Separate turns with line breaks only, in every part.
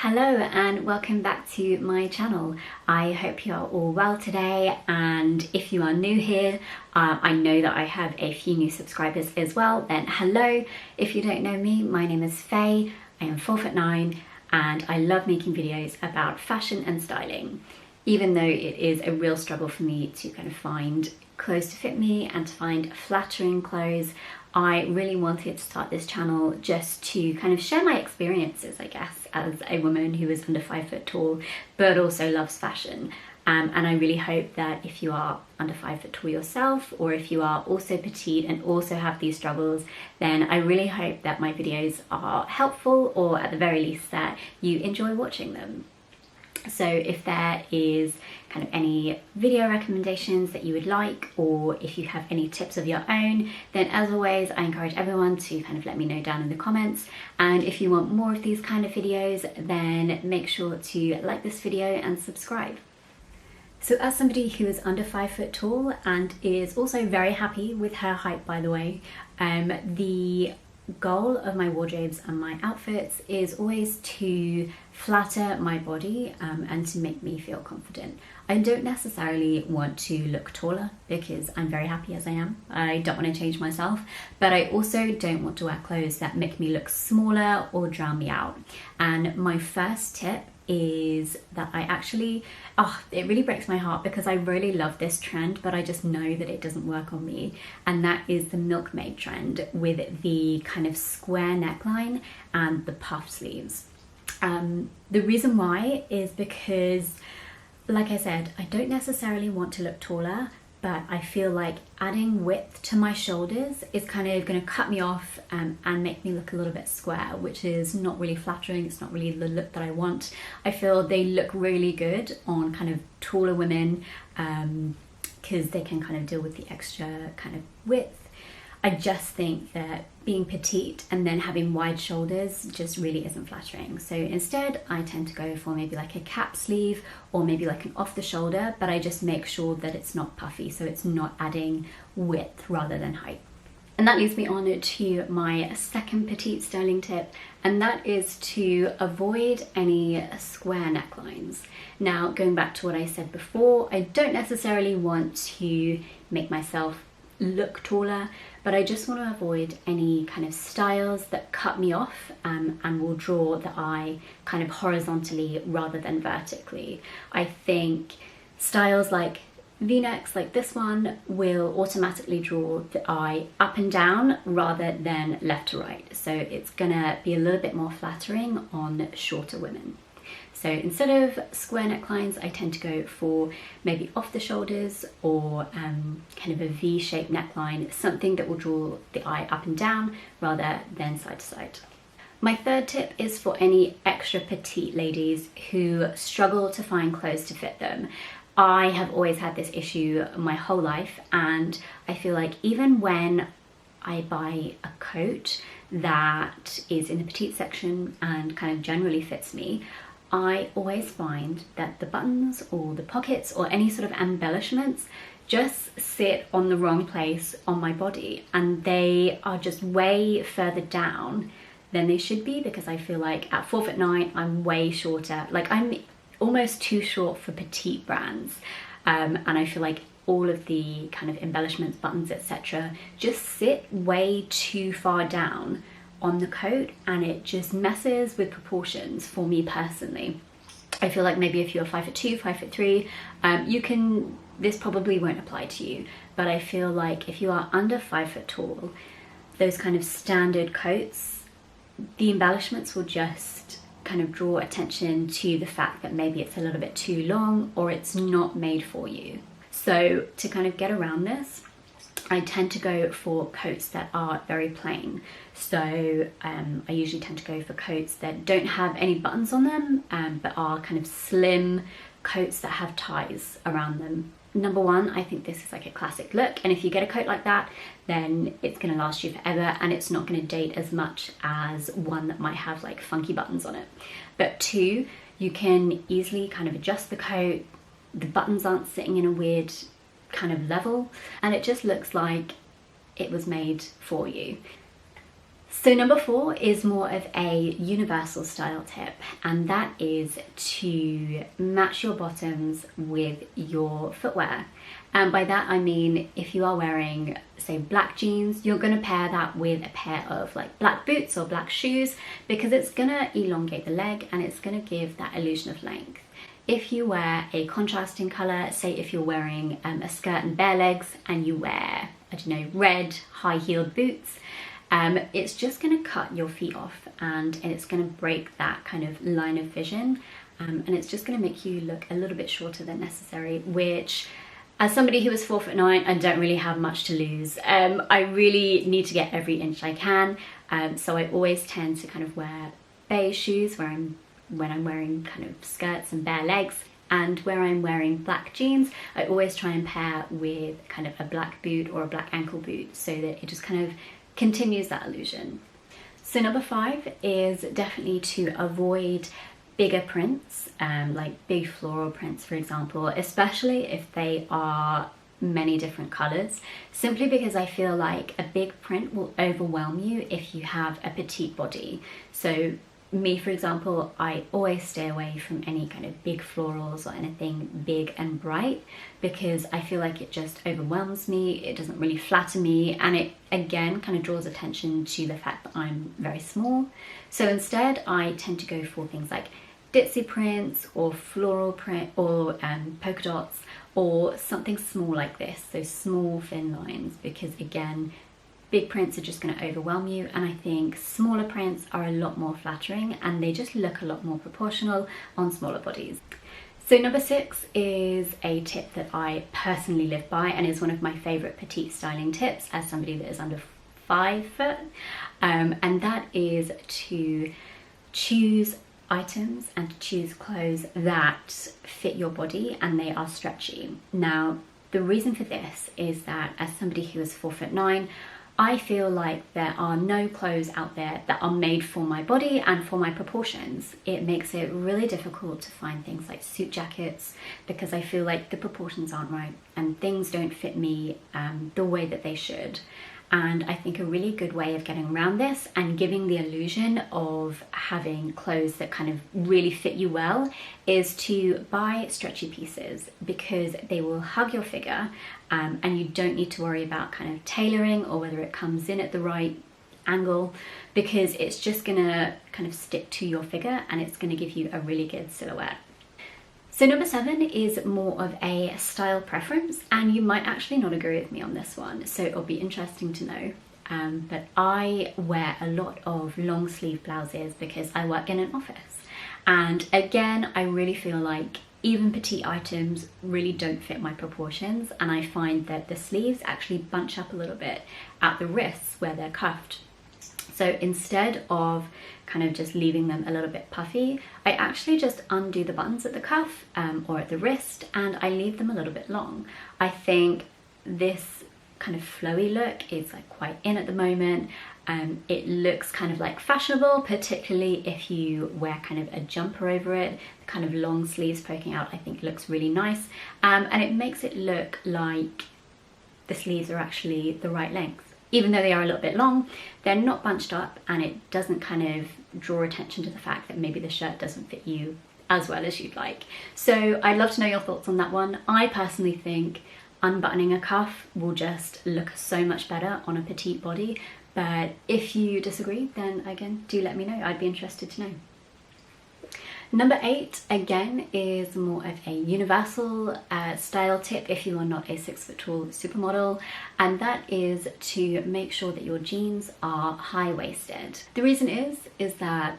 Hello and welcome back to my channel. I hope you are all well today, and if you are new here, I know that I have a few new subscribers as well, then hello. If you don't know me, my name is Faye, I am 4'9" and I love making videos about fashion and styling. Even though it is a real struggle for me to kind of find clothes to fit me and to find flattering clothes, I really wanted to start this channel just to kind of share my experiences, I guess, as a woman who is under 5 foot tall, but also loves fashion. And I really hope that if you are under 5 foot tall yourself, or if you are also petite and also have these struggles, then I really hope that my videos are helpful, or at the very least that you enjoy watching them. So if there is kind of any video recommendations that you would like, or if you have any tips of your own, then as always I encourage everyone to kind of let me know down in the comments. And if you want more of these kind of videos, then make sure to like this video and subscribe. So as somebody who is under 5 foot tall and is also very happy with her height, by the way, the goal of my wardrobes and my outfits is always to flatter my body and to make me feel confident. I don't necessarily want to look taller because I'm very happy as I am. I don't want to change myself, but I also don't want to wear clothes that make me look smaller or drown me out. And my first tip is that I actually, it really breaks my heart because I really love this trend, but I just know that it doesn't work on me. And that is the milkmaid trend with the kind of square neckline and the puff sleeves. The reason why is because, like I said, I don't necessarily want to look taller, but I feel like adding width to my shoulders is kind of going to cut me off and make me look a little bit square, which is not really flattering. It's not really the look that I want. I feel they look really good on kind of taller women because they can kind of deal with the extra kind of width. I just think that being petite and then having wide shoulders just really isn't flattering. So instead I tend to go for maybe like a cap sleeve or maybe like an off the shoulder, but I just make sure that it's not puffy, so it's not adding width rather than height. And that leads me on to my second petite styling tip, and that is to avoid any square necklines. Now, going back to what I said before, I don't necessarily want to make myself look taller, but I just want to avoid any kind of styles that cut me off and will draw the eye kind of horizontally rather than vertically. I think styles like V-necks like this one will automatically draw the eye up and down rather than left to right. So it's gonna be a little bit more flattering on shorter women. So instead of square necklines, I tend to go for maybe off the shoulders or kind of a V-shaped neckline, something that will draw the eye up and down rather than side to side. My third tip is for any extra petite ladies who struggle to find clothes to fit them. I have always had this issue my whole life, and I feel like even when I buy a coat that is in the petite section and kind of generally fits me, I always find that the buttons or the pockets or any sort of embellishments just sit on the wrong place on my body, and they are just way further down than they should be, because I feel like at 4'9" I'm way shorter. Like I'm almost too short for petite brands, and I feel like all of the kind of embellishments, buttons, etc. just sit way too far down on the coat, and it just messes with proportions for me personally. I feel like maybe if you're 5'2", 5'3", this probably won't apply to you, but I feel like if you are under 5 foot tall, those kind of standard coats, the embellishments will just kind of draw attention to the fact that maybe it's a little bit too long or it's not made for you. So to kind of get around this, I tend to go for coats that are very plain. So I usually tend to go for coats that don't have any buttons on them, but are kind of slim coats that have ties around them. Number one, I think this is like a classic look, and if you get a coat like that, then it's going to last you forever and it's not going to date as much as one that might have like funky buttons on it. But two, you can easily kind of adjust the coat, the buttons aren't sitting in a weird kind of level, and it just looks like it was made for you. So number 4 is more of a universal style tip, and that is to match your bottoms with your footwear. And by that I mean, if you are wearing, say, black jeans, you're going to pair that with a pair of like black boots or black shoes, because it's going to elongate the leg and it's going to give that illusion of length. If you wear a contrasting colour, say if you're wearing a skirt and bare legs and you wear, I don't know, red high-heeled boots, it's just going to cut your feet off, and it's going to break that kind of line of vision, and it's just going to make you look a little bit shorter than necessary, which, as somebody who is 4'9", I don't really have much to lose. I really need to get every inch I can, so I always tend to kind of wear beige shoes when I'm wearing kind of skirts and bare legs, and where I'm wearing black jeans, I always try and pair with kind of a black boot or a black ankle boot, so that it just kind of continues that illusion. So number 5 is definitely to avoid bigger prints, like big floral prints, for example, especially if they are many different colors, simply because I feel like a big print will overwhelm you if you have a petite body. So me, for example, I always stay away from any kind of big florals or anything big and bright, because I feel like it just overwhelms me, it doesn't really flatter me, and it again kind of draws attention to the fact that I'm very small. So instead I tend to go for things like ditzy prints or floral print or polka dots, or something small like this, so small thin lines, because again, big prints are just going to overwhelm you, and I think smaller prints are a lot more flattering and they just look a lot more proportional on smaller bodies. So number 6 is a tip that I personally live by and is one of my favourite petite styling tips as somebody that is under 5 foot, and that is to choose items and to choose clothes that fit your body and they are stretchy. Now, the reason for this is that as somebody who is 4'9", I feel like there are no clothes out there that are made for my body and for my proportions. It makes it really difficult to find things like suit jackets, because I feel like the proportions aren't right and things don't fit me the way that they should. And I think a really good way of getting around this and giving the illusion of having clothes that kind of really fit you well is to buy stretchy pieces, because they will hug your figure, and you don't need to worry about kind of tailoring or whether it comes in at the right angle, because it's just gonna kind of stick to your figure and it's gonna give you a really good silhouette. So number 7 is more of a style preference, and you might actually not agree with me on this one, so it'll be interesting to know. But I wear a lot of long sleeve blouses because I work in an office, and again, I really feel like even petite items really don't fit my proportions, and I find that the sleeves actually bunch up a little bit at the wrists where they're cuffed. So instead of kind of just leaving them a little bit puffy, I actually just undo the buttons at the cuff or at the wrist, and I leave them a little bit long. I think this kind of flowy look is like quite in at the moment. It looks kind of like fashionable, particularly if you wear kind of a jumper over it. The kind of long sleeves poking out I think looks really nice, and it makes it look like the sleeves are actually the right length. Even though they are a little bit long, they're not bunched up, and it doesn't kind of draw attention to the fact that maybe the shirt doesn't fit you as well as you'd like. So I'd love to know your thoughts on that one. I personally think unbuttoning a cuff will just look so much better on a petite body, but if you disagree, then again, do let me know. I'd be interested to know. Number 8, again, is more of a universal style tip if you are not a 6 foot tall supermodel, and that is to make sure that your jeans are high-waisted. The reason is that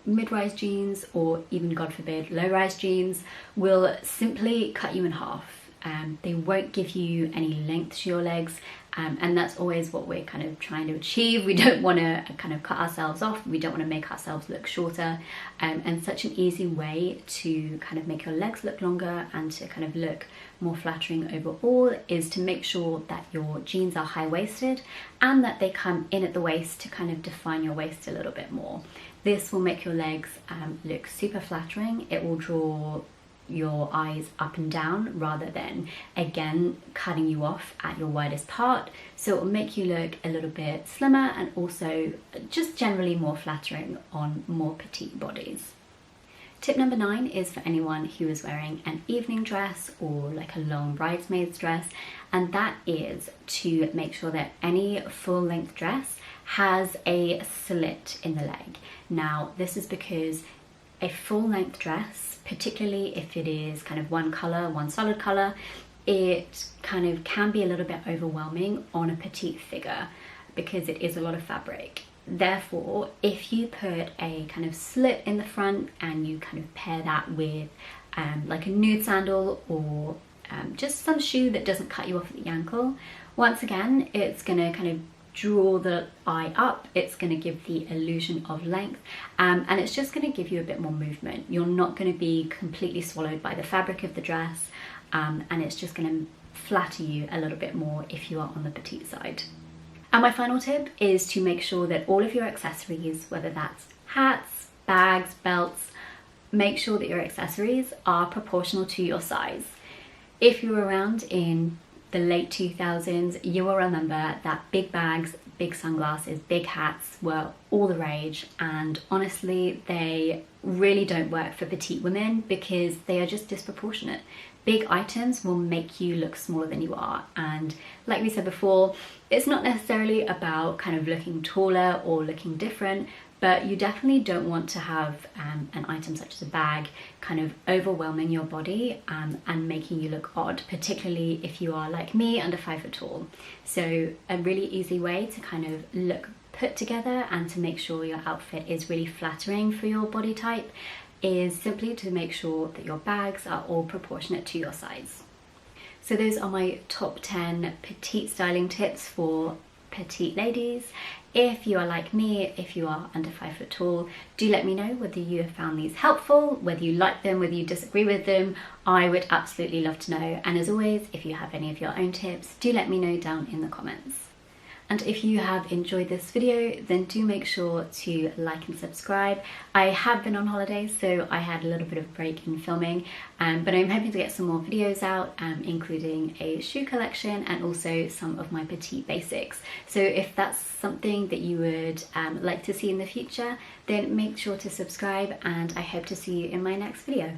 mid-rise jeans, or even, God forbid, low-rise jeans, will simply cut you in half. They won't give you any length to your legs, and that's always what we're kind of trying to achieve. We don't want to kind of cut ourselves off, we don't want to make ourselves look shorter, and such an easy way to kind of make your legs look longer and to kind of look more flattering overall is to make sure that your jeans are high-waisted and that they come in at the waist to kind of define your waist a little bit more. This will make your legs look super flattering. It will draw your eyes up and down rather than, again, cutting you off at your widest part. So it will make you look a little bit slimmer and also just generally more flattering on more petite bodies. Tip number 9 is for anyone who is wearing an evening dress or like a long bridesmaid's dress, and that is to make sure that any full-length dress has a slit in the leg. Now, this is because a full-length dress, particularly if it is kind of one colour, one solid colour, it kind of can be a little bit overwhelming on a petite figure because it is a lot of fabric. Therefore, if you put a kind of slit in the front and you kind of pair that with like a nude sandal or just some shoe that doesn't cut you off at the ankle, once again, it's going to kind of draw the eye up, it's going to give the illusion of length, and it's just going to give you a bit more movement. You're not going to be completely swallowed by the fabric of the dress, and it's just going to flatter you a little bit more if you are on the petite side. And my final tip is to make sure that all of your accessories, whether that's hats, bags, belts, make sure that your accessories are proportional to your size. If you were around in the late 2000s, you will remember that big bags, big sunglasses, big hats were all the rage, and honestly they really don't work for petite women because they are just disproportionate. Big items will make you look smaller than you are, and like we said before, it's not necessarily about kind of looking taller or looking different, but you definitely don't want to have an item such as a bag kind of overwhelming your body and making you look odd, particularly if you are like me, under 5 foot tall. So a really easy way to kind of look put together and to make sure your outfit is really flattering for your body type is simply to make sure that your bags are all proportionate to your size. So those are my top 10 petite styling tips for petite ladies. If you are like me, if you are under 5 foot tall, do let me know whether you have found these helpful, whether you like them, whether you disagree with them. I would absolutely love to know. And as always, if you have any of your own tips, do let me know down in the comments. And if you have enjoyed this video, then do make sure to like and subscribe. I have been on holiday, so I had a little bit of a break in filming, but I'm hoping to get some more videos out, including a shoe collection and also some of my petite basics. So if that's something that you would like to see in the future, then make sure to subscribe, and I hope to see you in my next video.